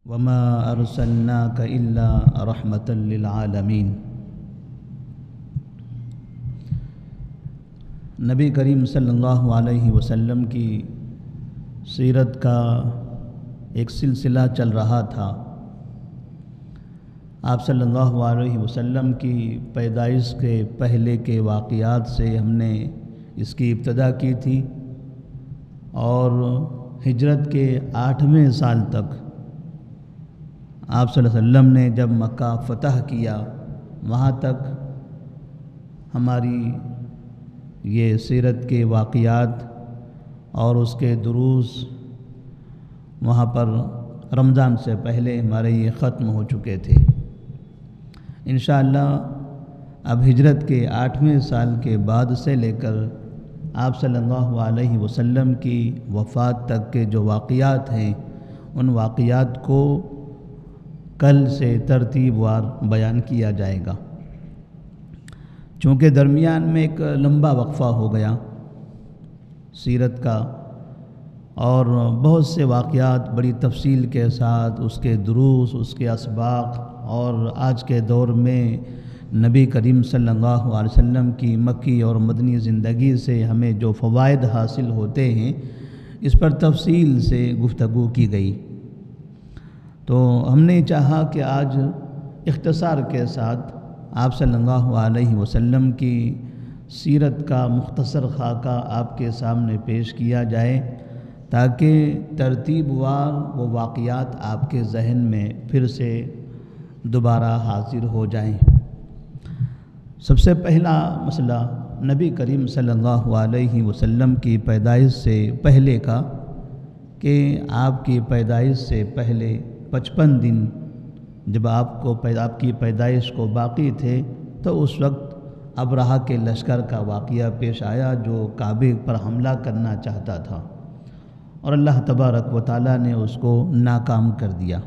وما ارسلناک الا رحمتا للعالمین۔ نبی کریم صلی اللہ علیہ وسلم کی سیرت کا ایک سلسلہ چل رہا تھا۔ آپ صلی اللہ علیہ وسلم کی پیدائش کے پہلے کے واقعات سے ہم نے اس کی ابتدا کی تھی، اور ہجرت کے 8ویں سال تک آپ صلی اللہ علیہ وسلم نے جب مکہ فتح کیا وہاں تک ہماری یہ سیرت کے واقعات اور اس کے دروس وہاں پر رمضان سے پہلے ہمارے یہ ختم ہو چکے تھے۔ انشاءاللہ اب ہجرت کے 8ویں سال کے بعد سے لے کر آپ صلی اللہ علیہ وسلم کی وفات تک کے جو واقعات ہیں ان واقعات کو کل سے ترتیب وار بیان کیا جائے گا۔ چونکہ درمیان میں ایک لمبا وقفہ ہو گیا سیرت کا، اور بہت سے واقعات بڑی تفصیل کے ساتھ اس کے دروس، اس کے اسباق، اور آج کے دور میں نبی کریم صلی اللہ علیہ وسلم کی مکی اور مدنی زندگی سے ہمیں جو فوائد حاصل ہوتے ہیں اس پر تفصیل سے گفتگو کی گئی۔ تو ہم نے چاہا کہ آج اختصار کے ساتھ آپ صلی اللہ علیہ وسلم کی سیرت کا مختصر خاکہ آپ کے سامنے پیش کیا جائے، تاکہ ترتیب وار وہ واقعات آپ کے ذہن میں پھر سے دوبارہ حاضر ہو جائیں۔ سب سے پہلا مسئلہ نبی کریم صلی اللہ علیہ وسلم کی پیدائش سے پہلے کا، کہ آپ کی پیدائش سے پہلے 55 دن جب آپ کی پیدائش کو باقی تھے تو اس وقت ابرہہ کے لشکر کا واقعہ پیش آیا جو کعبے پر حملہ کرنا چاہتا تھا، اور اللہ تبارک و تعالیٰ نے اس کو ناکام کر دیا۔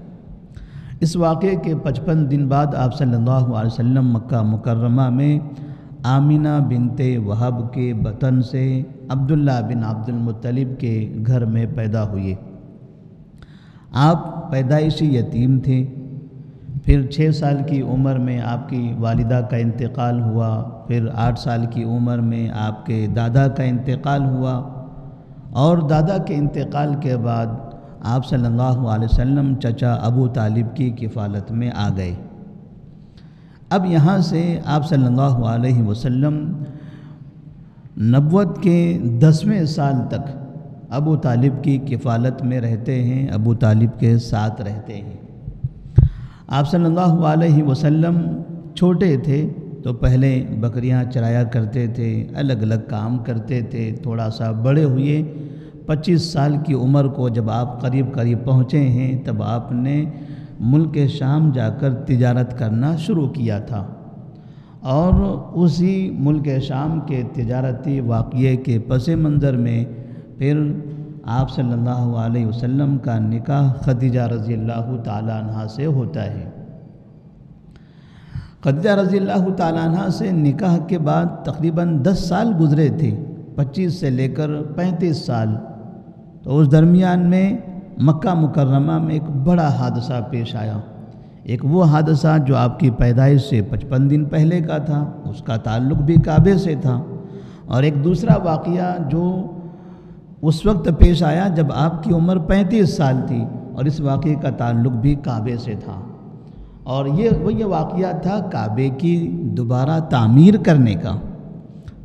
اس واقعے کے 55 دن بعد آپ صلی اللہ علیہ وسلم مکہ مکرمہ میں آمینہ بنت وہب کے بطن سے عبداللہ بن عبد المطلب کے گھر میں پیدا ہوئے۔ آپ پیدائشی یتیم تھے، پھر 6 سال کی عمر میں آپ کی والدہ کا انتقال ہوا، پھر 8 سال کی عمر میں آپ کے دادا کا انتقال ہوا، اور دادا کے انتقال کے بعد آپ صلی اللہ علیہ وسلم چچا ابو طالب کی کفالت میں آ گئے۔ اب یہاں سے آپ صلی اللہ علیہ وسلم نبوت کے 10ویں سال تک ابو طالب کی کفالت میں رہتے ہیں، ابو طالب کے ساتھ رہتے ہیں۔ آپ صلی اللہ علیہ وسلم چھوٹے تھے تو پہلے بکریاں چرایا کرتے تھے، الگ الگ کام کرتے تھے۔ تھوڑا سا بڑے ہوئے، 25 سال کی عمر کو جب آپ قریب پہنچے ہیں تب آپ نے ملک شام جا کر تجارت کرنا شروع کیا تھا، اور اسی ملک شام کے تجارتی واقعے کے پس منظر میں پھر آپ صلی اللہ علیہ وسلم کا نکاح خدیجہ رضی اللہ تعالیٰ عنہ سے ہوتا ہے۔ خدیجہ رضی اللہ تعالیٰ عنہ سے نکاح کے بعد تقریباً 10 سال گزرے تھے، 25 سے لے کر 35 سال۔ تو اس درمیان میں مکہ مکرمہ میں ایک بڑا حادثہ پیش آیا۔ ایک وہ حادثہ جو آپ کی پیدائش سے 55 دن پہلے کا تھا، اس کا تعلق بھی کعبے سے تھا، اور ایک دوسرا واقعہ جو اس وقت پیش آیا جب آپ کی عمر 35 سال تھی، اور اس واقعے کا تعلق بھی کعبے سے تھا، اور یہ واقعہ تھا کعبے کی دوبارہ تعمیر کرنے کا۔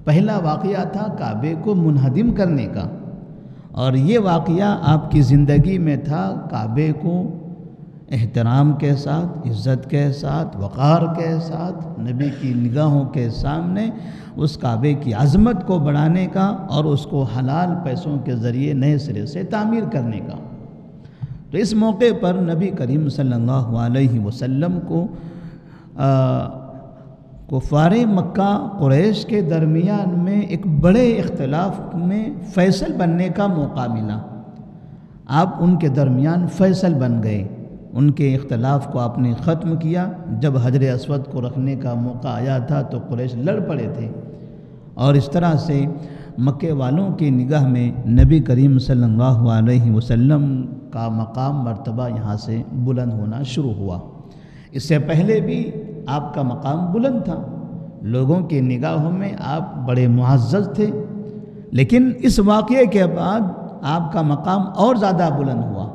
پہلا واقعہ تھا کعبے کو منہدم کرنے کا، اور یہ واقعہ آپ کی زندگی میں تھا کعبے کو احترام کے ساتھ، عزت کے ساتھ، وقار کے ساتھ، نبی کی نگاہوں کے سامنے اس کعبے کی عظمت کو بڑھانے کا، اور اس کو حلال پیسوں کے ذریعے نئے سرے سے تعمیر کرنے کا۔ تو اس موقع پر نبی کریم صلی اللہ علیہ وسلم کو کفار مکہ قریش کے درمیان میں ایک بڑے اختلاف میں فیصل بننے کا موقع ملا۔ آپ ان کے درمیان فیصل بن گئے، ان کے اختلاف کو آپ نے ختم کیا۔ جب حجر اسود کو رکھنے کا موقع آیا تھا تو قریش لڑ پڑے تھے، اور اس طرح سے مکے والوں کی نگاہ میں نبی کریم صلی اللہ علیہ وسلم کا مقام مرتبہ یہاں سے بلند ہونا شروع ہوا۔ اس سے پہلے بھی آپ کا مقام بلند تھا، لوگوں کی نگاہوں میں آپ بڑے معزز تھے، لیکن اس واقعے کے بعد آپ کا مقام اور زیادہ بلند ہوا۔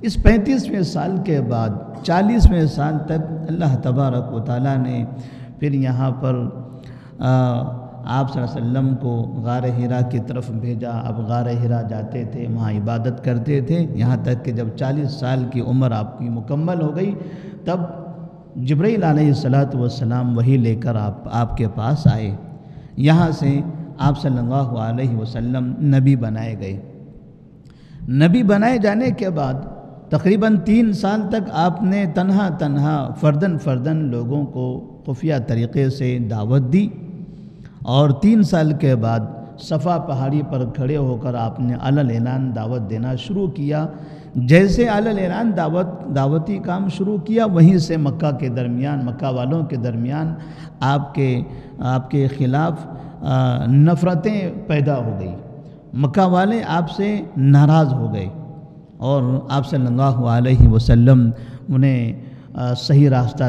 اس 35ویں سال کے بعد 40ویں سال تک اللہ تبارک و تعالیٰ نے پھر یہاں پر آپ صلی اللہ علیہ وسلم کو غار حرا کی طرف بھیجا۔ اب غار حرا جاتے تھے، وہاں عبادت کرتے تھے، یہاں تک کہ جب 40 سال کی عمر آپ کی مکمل ہو گئی تب جبرائیل علیہ السلام وحی لے کر آپ کے پاس آئے۔ یہاں سے آپ صلی اللہ علیہ وسلم نبی بنائے گئے۔ نبی بنائے جانے کے بعد تقریباً 3 سال تک آپ نے تنہا فردن لوگوں کو خفیہ طریقے سے دعوت دی، اور 3 سال کے بعد صفا پہاڑی پر کھڑے ہو کر آپ نے علی اعلان دعوت دینا شروع کیا۔ جیسے علی اعلان دعوتی کام شروع کیا، وہیں سے مکہ والوں کے درمیان آپ کے خلاف نفرتیں پیدا ہو گئی۔ مکہ والے آپ سے ناراض ہو گئے، اور آپ صلی اللہ علیہ وسلم انہیں صحیح راستہ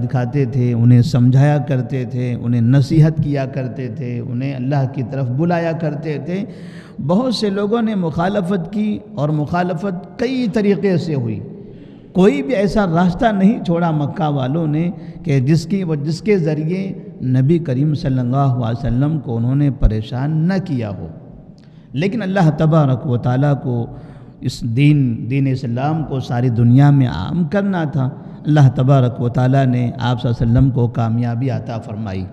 دکھاتے تھے، انہیں سمجھایا کرتے تھے، انہیں نصیحت کیا کرتے تھے، انہیں اللہ کی طرف بلایا کرتے تھے۔ بہت سے لوگوں نے مخالفت کی، اور مخالفت کئی طریقے سے ہوئی۔ کوئی بھی ایسا راستہ نہیں چھوڑا مکہ والوں نے کہ جس کے ذریعے نبی کریم صلی اللہ علیہ وسلم کو انہوں نے پریشان نہ کیا ہو۔ لیکن اللہ تبارک و تعالیٰ کو اس دین اسلام کو ساری دنیا میں عام کرنا تھا۔ اللہ تبارک و تعالیٰ نے آپ صلی اللہ علیہ وسلم کو کامیابی عطا فرمائی۔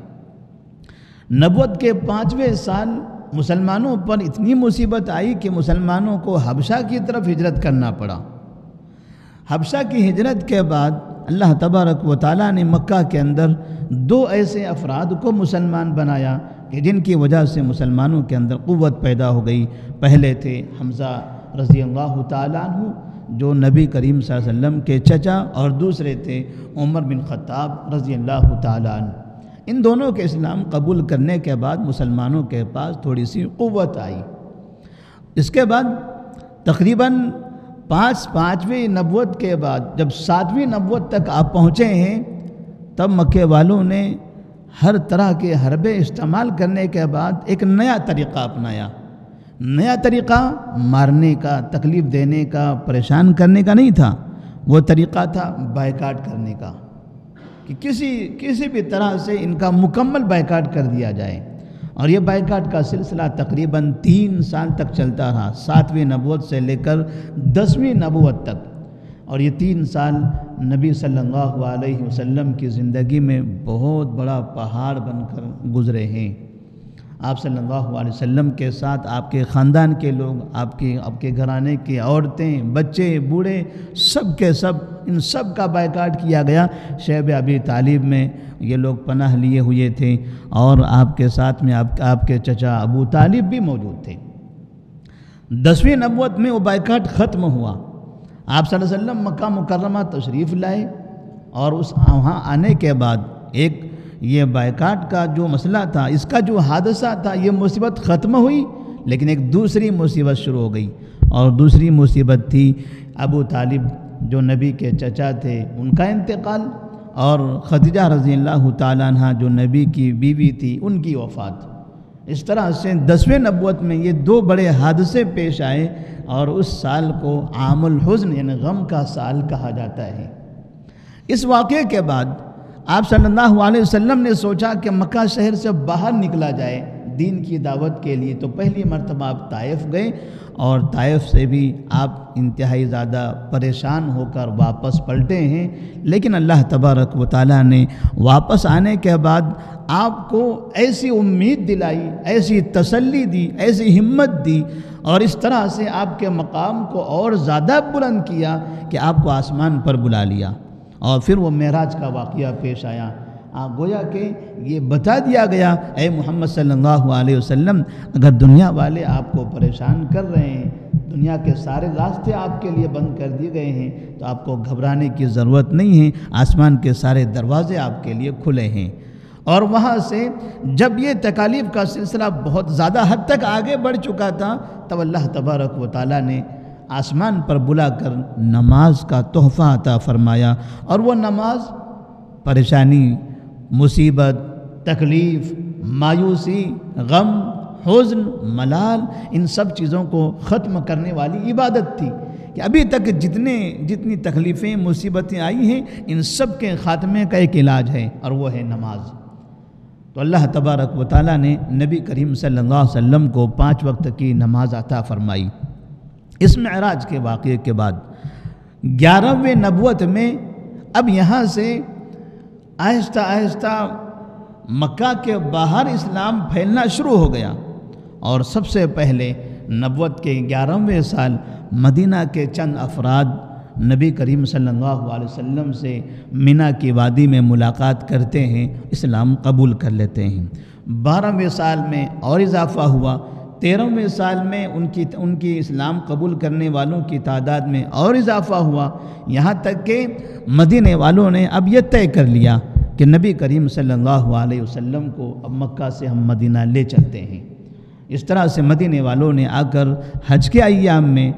نبوت کے 5ویں سال مسلمانوں پر اتنی مصیبت آئی کہ مسلمانوں کو حبشہ کی طرف ہجرت کرنا پڑا۔ حبشہ کی ہجرت کے بعد اللہ تبارک و تعالیٰ نے مکہ کے اندر 2 ایسے افراد کو مسلمان بنایا کہ جن کی وجہ سے مسلمانوں کے اندر قوت پیدا ہو گئی۔ پہلے تھے حمزہ رضی اللہ تعالیٰ عنہ، جو نبی کریم صلی اللہ علیہ وسلم کے چچا، اور دوسرے تھے عمر بن خطاب رضی اللہ تعالیٰ عنہ۔ ان دونوں کے اسلام قبول کرنے کے بعد مسلمانوں کے پاس تھوڑی سی قوت آئی۔ اس کے بعد تقریباً 5ویں نبوت کے بعد جب 7ویں نبوت تک آپ پہنچے ہیں، تب مکے والوں نے ہر طرح کے حربے استعمال کرنے کے بعد ایک نیا طریقہ اپنایا۔ نیا طریقہ مارنے کا، تکلیف دینے کا، پریشان کرنے کا نہیں تھا، وہ طریقہ تھا بائیکاٹ کرنے کا، کہ کسی بھی طرح سے ان کا مکمل بائیکاٹ کر دیا جائے۔ اور یہ بائیکاٹ کا سلسلہ تقریباً 3 سال تک چلتا رہا، 7ویں نبوت سے لے کر 10ویں نبوت تک۔ اور یہ 3 سال نبی صلی اللہ علیہ وسلم کی زندگی میں بہت بڑا پہاڑ بن کر گزرے ہیں۔ آپ صلی اللہ علیہ وسلم کے ساتھ آپ کے خاندان کے لوگ، آپ کے گھرانے کی عورتیں، بچے، بوڑھے، سب کے سب، ان سب کا بائیکاٹ کیا گیا۔ شیب ابی طالب میں یہ لوگ پناہ لیے ہوئے تھے، اور آپ کے ساتھ میں آپ کے چچا ابو طالب بھی موجود تھے۔ 10ویں نبوت میں وہ بائیکاٹ ختم ہوا۔ آپ صلی اللہ علیہ وسلم مکہ مکرمہ تشریف لائے، اور وہاں آنے کے بعد یہ بائیکاٹ کا جو مسئلہ تھا، اس کا جو حادثہ تھا، یہ مصیبت ختم ہوئی، لیکن ایک دوسری مصیبت شروع ہو گئی، اور دوسری مصیبت تھی ابو طالب جو نبی کے چچا تھے، ان کا انتقال، اور خدیجہ رضی اللہ تعالیٰ عنہ جو نبی کی بیوی تھی، ان کی وفات۔ اس طرح سے 10ویں نبوت میں یہ 2 بڑے حادثے پیش آئے، اور اس سال کو عام الحزن یعنی غم کا سال کہا جاتا ہے۔ اس واقعے کے بعد آپ صلی اللہ علیہ وسلم نے سوچا کہ مکہ شہر سے باہر نکلا جائے دین کی دعوت کے لیے، تو پہلی مرتبہ آپ طائف گئے، اور طائف سے بھی آپ انتہائی زیادہ پریشان ہو کر واپس پلٹے ہیں۔ لیکن اللہ تبارک و تعالیٰ نے واپس آنے کے بعد آپ کو ایسی امید دلائی، ایسی تسلی دی، ایسی ہمت دی، اور اس طرح سے آپ کے مقام کو اور زیادہ بلند کیا کہ آپ کو آسمان پر بلا لیا۔ اور پھر وہ معراج کا واقعہ پیش آیا۔ گویا کہ یہ بتا دیا گیا، اے محمد صلی اللہ علیہ وسلم، اگر دنیا والے آپ کو پریشان کر رہے ہیں، دنیا کے سارے راستے آپ کے لیے بند کر دیے گئے ہیں، تو آپ کو گھبرانے کی ضرورت نہیں ہے، آسمان کے سارے دروازے آپ کے لیے کھلے ہیں۔ اور وہاں سے جب یہ تکالیف کا سلسلہ بہت زیادہ حد تک آگے بڑھ چکا تھا تب اللہ تبارک و تعالیٰ نے آسمان پر بلا کر نماز کا تحفہ عطا فرمایا، اور وہ نماز پریشانی، مصیبت، تکلیف، مایوسی، غم، حزن، ملال، ان سب چیزوں کو ختم کرنے والی عبادت تھی کہ ابھی تک جتنی تکلیفیں، مصیبتیں آئی ہیں، ان سب کے خاتمے کا ایک علاج ہے، اور وہ ہے نماز۔ تو اللہ تبارک و تعالیٰ نے نبی کریم صلی اللہ علیہ وسلم کو 5 وقت کی نماز عطا فرمائی۔ اس معراج کے واقعے کے بعد 11ویں نبوت میں اب یہاں سے آہستہ آہستہ مکہ کے باہر اسلام پھیلنا شروع ہو گیا، اور سب سے پہلے نبوت کے 11ویں سال مدینہ کے چند افراد نبی کریم صلی اللہ علیہ وسلم سے منی کی وادی میں ملاقات کرتے ہیں، اسلام قبول کر لیتے ہیں۔ 12ویں سال میں اور اضافہ ہوا، 13ویں سال میں ان کی اسلام قبول کرنے والوں کی تعداد میں اور اضافہ ہوا، یہاں تک کہ مدینے والوں نے اب یہ طے کر لیا کہ نبی کریم صلی اللہ علیہ وسلم کو اب مکہ سے ہم مدینہ لے چلتے ہیں۔ اس طرح سے مدینے والوں نے آ کر حج کے ایام میں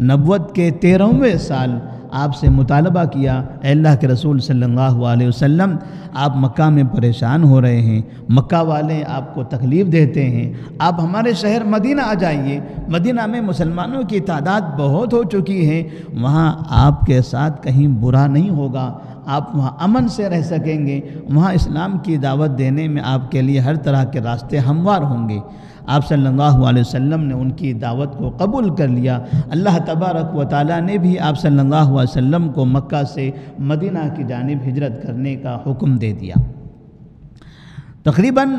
نبوت کے 13ویں سال آپ سے مطالبہ کیا، اے اللہ کے رسول صلی اللہ علیہ وسلم، آپ مکہ میں پریشان ہو رہے ہیں، مکہ والے آپ کو تکلیف دیتے ہیں، آپ ہمارے شہر مدینہ آ جائیے، مدینہ میں مسلمانوں کی تعداد بہت ہو چکی ہے، وہاں آپ کے ساتھ کہیں برا نہیں ہوگا، آپ وہاں امن سے رہ سکیں گے، وہاں اسلام کی دعوت دینے میں آپ کے لیے ہر طرح کے راستے ہموار ہوں گے۔ آپ صلی اللہ علیہ وسلم نے ان کی دعوت کو قبول کر لیا۔ اللہ تبارک و تعالیٰ نے بھی آپ صلی اللہ علیہ وسلم کو مکہ سے مدینہ کی جانب ہجرت کرنے کا حکم دے دیا۔ تقریباً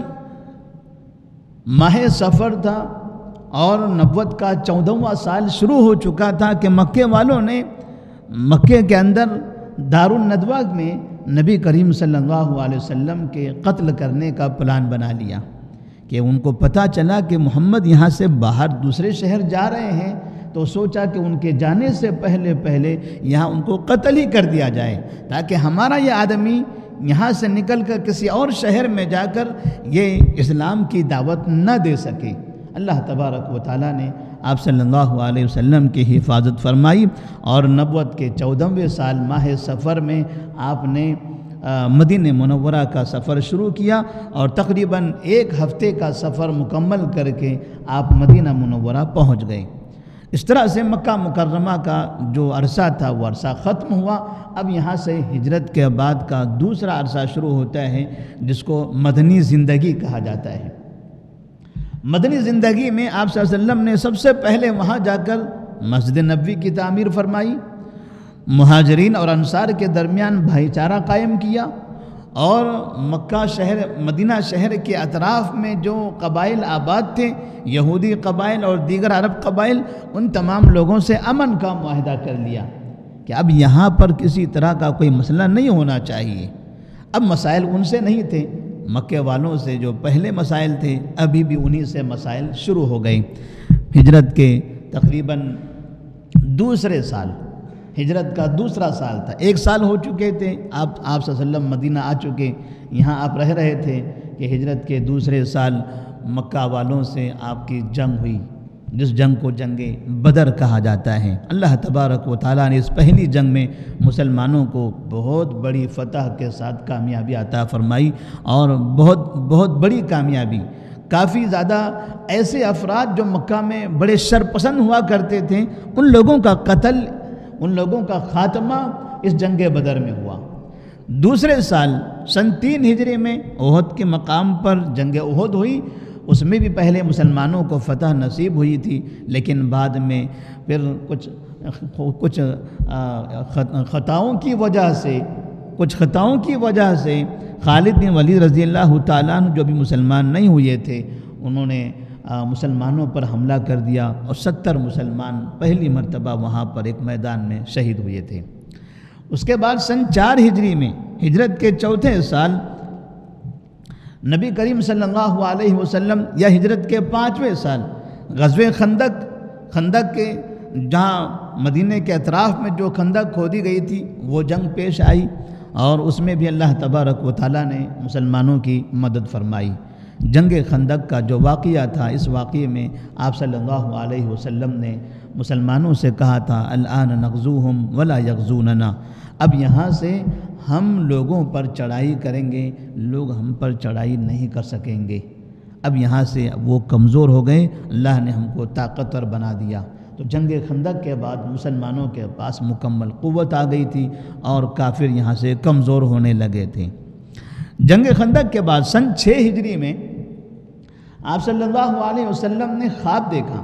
ماہ صفر تھا اور نبوت کا 14واں سال شروع ہو چکا تھا کہ مکے والوں نے مکے کے اندر دارالندوہ میں نبی کریم صلی اللہ علیہ وسلم کے قتل کرنے کا پلان بنا لیا کہ ان کو پتہ چلا کہ محمد یہاں سے باہر دوسرے شہر جا رہے ہیں، تو سوچا کہ ان کے جانے سے پہلے یہاں ان کو قتل ہی کر دیا جائے، تاکہ ہمارا یہ آدمی یہاں سے نکل کر کسی اور شہر میں جا کر یہ اسلام کی دعوت نہ دے سکے۔ اللہ تبارک و تعالیٰ نے آپ صلی اللہ علیہ وسلم کی حفاظت فرمائی، اور نبوت کے 14ویں سال ماہ صفر میں آپ نے مدینہ منورہ کا سفر شروع کیا، اور تقریباً 1 ہفتے کا سفر مکمل کر کے آپ مدینہ منورہ پہنچ گئے۔ اس طرح سے مکہ مکرمہ کا جو عرصہ تھا وہ عرصہ ختم ہوا۔ اب یہاں سے ہجرت کے بعد کا دوسرا عرصہ شروع ہوتا ہے، جس کو مدنی زندگی کہا جاتا ہے۔ مدنی زندگی میں آپ صلی اللہ علیہ وسلم نے سب سے پہلے وہاں جا کر مسجد نبوی کی تعمیر فرمائی، مہاجرین اور انصار کے درمیان بھائی چارہ قائم کیا، اور مکہ شہر، مدینہ شہر کے اطراف میں جو قبائل آباد تھے، یہودی قبائل اور دیگر عرب قبائل، ان تمام لوگوں سے امن کا معاہدہ کر لیا کہ اب یہاں پر کسی طرح کا کوئی مسئلہ نہیں ہونا چاہیے۔ اب مسائل ان سے نہیں تھے، مکے والوں سے جو پہلے مسائل تھے ابھی بھی انہی سے مسائل شروع ہو گئے۔ ہجرت کے تقریباً دوسرے سال، ہجرت کا دوسرا سال تھا، 1 سال ہو چکے تھے، آپ صلی اللہ علیہ وسلم مدینہ آ چکے، یہاں آپ رہ رہے تھے کہ ہجرت کے دوسرے سال مکہ والوں سے آپ کی جنگ ہوئی، جس جنگ کو جنگ بدر کہا جاتا ہے۔ اللہ تبارک و تعالیٰ نے اس پہلی جنگ میں مسلمانوں کو بہت بڑی فتح کے ساتھ کامیابی عطا فرمائی، اور بہت بڑی کامیابی۔ کافی زیادہ ایسے افراد جو مکہ میں بڑے شرپسند ہوا کرتے تھے، ان لوگوں کا قتل، ان لوگوں کا خاتمہ اس جنگ بدر میں ہوا۔ دوسرے سال سن 3 ہجری میں احد کے مقام پر جنگ احد ہوئی، اس میں بھی پہلے مسلمانوں کو فتح نصیب ہوئی تھی، لیکن بعد میں پھر کچھ خطاؤں کی وجہ سے خالد بن ولید رضی اللہ تعالیٰ عنہ جو بھی مسلمان نہیں ہوئے تھے، انہوں نے مسلمانوں پر حملہ کر دیا، اور 70 مسلمان پہلی مرتبہ وہاں پر ایک میدان میں شہید ہوئے تھے۔ اس کے بعد سن 4 ہجری میں، ہجرت کے 4تھے سال، نبی کریم صلی اللہ علیہ وسلم، یا ہجرت کے 5ویں سال، غزوہ خندق کے جہاں مدینہ کے اطراف میں جو خندق کھودی گئی تھی وہ جنگ پیش آئی، اور اس میں بھی اللہ تبارک و تعالیٰ نے مسلمانوں کی مدد فرمائی۔ جنگ خندق کا جو واقعہ تھا، اس واقعے میں آپ صلی اللہ علیہ وسلم نے مسلمانوں سے کہا تھا الآن نغزوہم ولا یغزوننا، اب یہاں سے ہم لوگوں پر چڑھائی کریں گے، لوگ ہم پر چڑھائی نہیں کر سکیں گے۔ اب یہاں سے وہ کمزور ہو گئے، اللہ نے ہم کو طاقتور بنا دیا۔ تو جنگ خندق کے بعد مسلمانوں کے پاس مکمل قوت آ گئی تھی اور کافر یہاں سے کمزور ہونے لگے تھے۔ جنگ خندق کے بعد سن 6 ہجری میں آپ صلی اللہ علیہ وسلم نے خواب دیکھا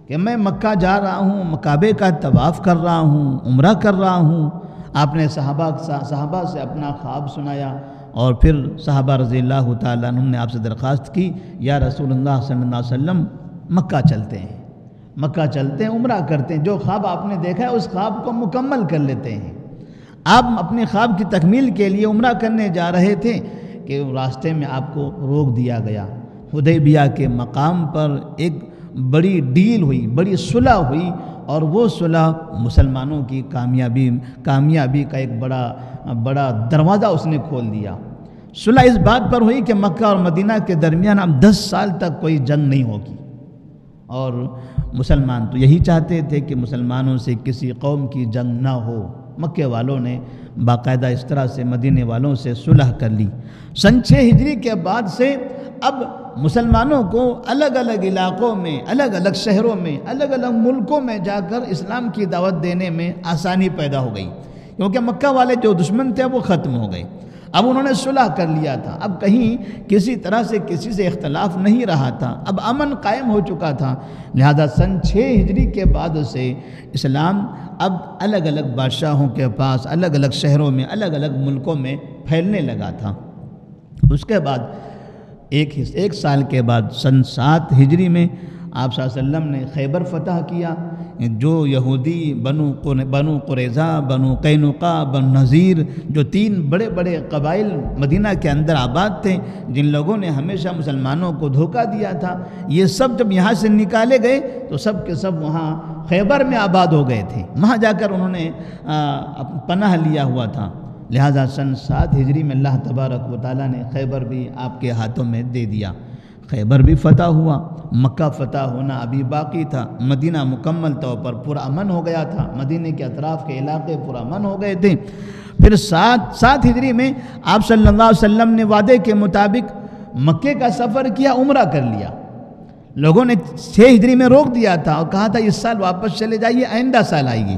کہ میں مکہ جا رہا ہوں، کعبے کا طواف کر رہا ہوں، عمرہ کر رہا ہوں۔ آپ نے صحابہ سے اپنا خواب سنایا اور پھر صحابہ رضی اللہ تعالیٰ عنہ نے آپ سے درخواست کی، یا رسول اللہ صلی اللہ علیہ وسلم مکہ چلتے ہیں، مکہ چلتے ہیں، عمرہ کرتے ہیں، جو خواب آپ نے دیکھا ہے اس خواب کو مکمل کر لیتے ہیں۔ آپ اپنے خواب کی تکمیل کے لیے عمرہ کرنے جا رہے تھے کہ راستے میں آپ کو روک دیا گیا۔ حدیبیہ کے مقام پر ایک بڑی ڈیل ہوئی، بڑی صلح ہوئی، اور وہ صلح مسلمانوں کی کامیابی کا ایک بڑا دروازہ اس نے کھول دیا۔ صلح اس بات پر ہوئی کہ مکہ اور مدینہ کے درمیان اب 10 سال تک کوئی جنگ نہیں ہوگی، اور مسلمان تو یہی چاہتے تھے کہ مسلمانوں سے کسی قوم کی جنگ نہ ہو۔ مکے والوں نے باقاعدہ اس طرح سے مدینے والوں سے صلح کر لی۔ سن 6 ہجری کے بعد سے اب مسلمانوں کو الگ الگ علاقوں میں، الگ الگ شہروں میں، الگ الگ ملکوں میں جا کر اسلام کی دعوت دینے میں آسانی پیدا ہو گئی، کیونکہ مکہ والے جو دشمن تھے وہ ختم ہو گئے۔ اب انہوں نے صلح کر لیا تھا، اب کہیں کسی طرح سے کسی سے اختلاف نہیں رہا تھا، اب امن قائم ہو چکا تھا۔ لہذا سن 6 ہجری کے بعد سے اسلام اب الگ الگ بادشاہوں کے پاس، الگ الگ شہروں میں، الگ الگ ملکوں میں پھیلنے لگا تھا۔ اس کے بعد ایک سال کے بعد سن 7 ہجری میں آپ صلی اللہ علیہ وسلم نے خیبر فتح کیا۔ جو یہودی بنو قریظہ، بنو قینقاع، بنو نذیر، جو 3 بڑے بڑے قبائل مدینہ کے اندر آباد تھے، جن لوگوں نے ہمیشہ مسلمانوں کو دھوکہ دیا تھا، یہ سب جب یہاں سے نکالے گئے تو سب کے سب وہاں خیبر میں آباد ہو گئے تھے، وہاں جا کر انہوں نے پناہ لیا ہوا تھا۔ لہٰذا سن 7 ہجری میں اللہ تبارک و تعالیٰ نے خیبر بھی آپ کے ہاتھوں میں دے دیا۔ خیبر بھی فتح ہوا، مکہ فتح ہونا ابھی باقی تھا، مدینہ مکمل طور پر پرامن ہو گیا تھا، مدینہ کے اطراف کے علاقے پرامن ہو گئے تھے۔ پھر 7 ہجری میں آپ صلی اللہ علیہ وسلم نے وعدے کے مطابق مکے کا سفر کیا، عمرہ کر لیا۔ لوگوں نے 6 ہجری میں روک دیا تھا اور کہا تھا اس سال واپس چلے جائیے، آئندہ سال آئے گی۔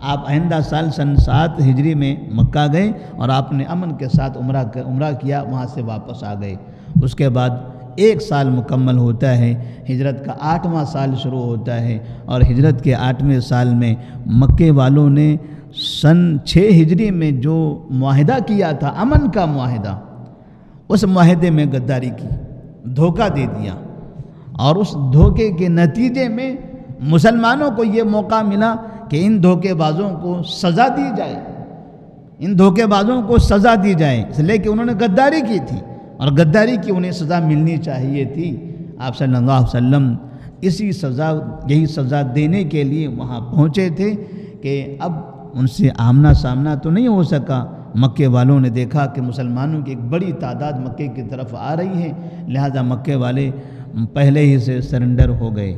آپ آئندہ سال سن 7 ہجری میں مکہ گئے اور آپ نے امن کے ساتھ عمرہ کیا، وہاں سے واپس آ گئے۔ اس کے بعد 1 سال مکمل ہوتا ہے، ہجرت کا 8واں سال شروع ہوتا ہے، اور ہجرت کے 8ویں سال میں مکے والوں نے سن 6 ہجری میں جو معاہدہ کیا تھا، امن کا معاہدہ، اس معاہدے میں غداری کی، دھوکہ دے دیا، اور اس دھوکے کے نتیجے میں مسلمانوں کو یہ موقع ملا کہ ان دھوکے بازوں کو سزا دی جائے، ان دھوکے بازوں کو سزا دی جائے، اس لیے کہ انہوں نے غداری کی تھی اور غداری کی انہیں سزا ملنی چاہیے تھی۔ آپ صلی اللہ علیہ وسلم یہی سزا دینے کے لیے وہاں پہنچے تھے کہ اب ان سے آمنا سامنا تو نہیں ہو سکا۔ مکے والوں نے دیکھا کہ مسلمانوں کی ایک بڑی تعداد مکے کی طرف آ رہی ہے، لہذا مکے والے پہلے ہی سے سرنڈر ہو گئے،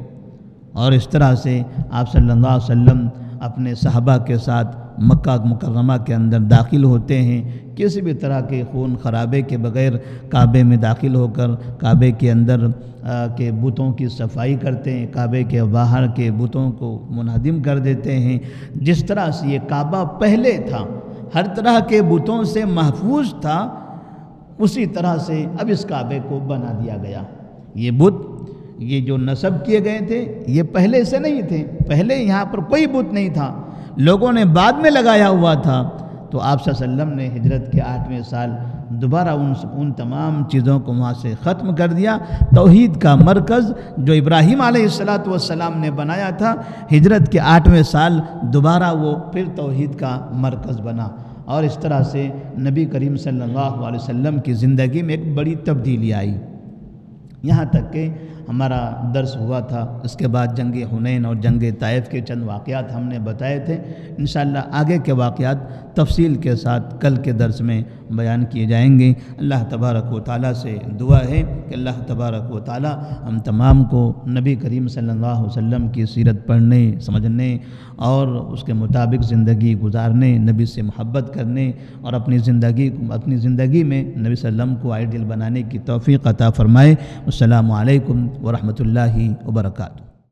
اور اس طرح سے آپ صلی اللہ علیہ وسلم اپنے صحابہ کے ساتھ مکہ مکرمہ کے اندر داخل ہوتے ہیں، کسی بھی طرح کے خون خرابے کے بغیر کعبے میں داخل ہو کر کعبے کے اندر کے بتوں کی صفائی کرتے ہیں، کعبے کے باہر کے بتوں کو منہدم کر دیتے ہیں۔ جس طرح سے یہ کعبہ پہلے تھا، ہر طرح کے بتوں سے محفوظ تھا، اسی طرح سے اب اس کعبے کو بنا دیا گیا۔ یہ بت، یہ جو نصب کیے گئے تھے، یہ پہلے سے نہیں تھے، پہلے یہاں پر کوئی بت نہیں تھا، لوگوں نے بعد میں لگایا ہوا تھا۔ تو آپ صلی اللہ علیہ وسلم نے ہجرت کے 8ویں سال دوبارہ ان تمام چیزوں کو وہاں سے ختم کر دیا۔ توحید کا مرکز جو ابراہیم علیہ السلام نے بنایا تھا، ہجرت کے 8ویں سال دوبارہ وہ پھر توحید کا مرکز بنا، اور اس طرح سے نبی کریم صلی اللہ علیہ وسلم کی زندگی میں ایک بڑی تبدیلی آئی، یہاں تک کہ ہمارا درس ہوا تھا، اس کے بعد جنگ حنین اور جنگ طائف کے چند واقعات ہم نے بتائے تھے۔ انشاءاللہ آگے کے واقعات تفصیل کے ساتھ کل کے درس میں بیان کیے جائیں گے۔ اللہ تبارک و تعالیٰ سے دعا ہے کہ اللہ تبارک و تعالیٰ ہم تمام کو نبی کریم صلی اللہ علیہ وسلم کی سیرت پڑھنے، سمجھنے اور اس کے مطابق زندگی گزارنے، نبی سے محبت کرنے اور اپنی زندگی میں نبی صلی اللہ علیہ وسلم کو آئیڈیل بنانے کی توفیق عطا فرمائے۔ السلام علیکم ورحمۃ اللہ وبرکاتہ۔